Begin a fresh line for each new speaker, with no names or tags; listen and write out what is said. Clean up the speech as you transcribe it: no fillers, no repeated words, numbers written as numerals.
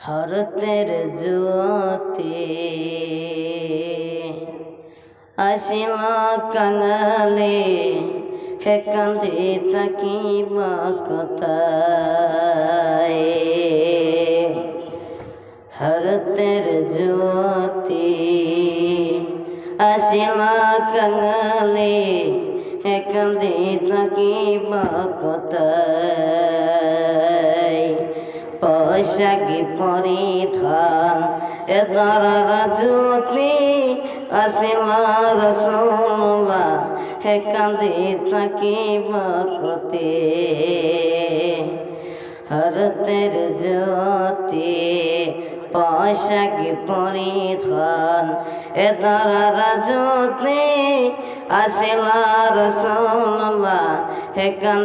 হরতের জ্যোতি আসিল কাঙালে হে কান্দে থাকিব কথায়। হরতের জ্যোতি আসিল কাঙালে হে কান্দে থাকিব কথায়। পোশাকি পরিধান এ দরার জ্যোতি আসিল রাসূলুল্লাহ হে কান্দে থাকিব কতে। হরতের জ্যোতি পোশাকি পরিধান এ দরার জ্যোতি আসিল রাসূলুল্লাহ হে কান্দে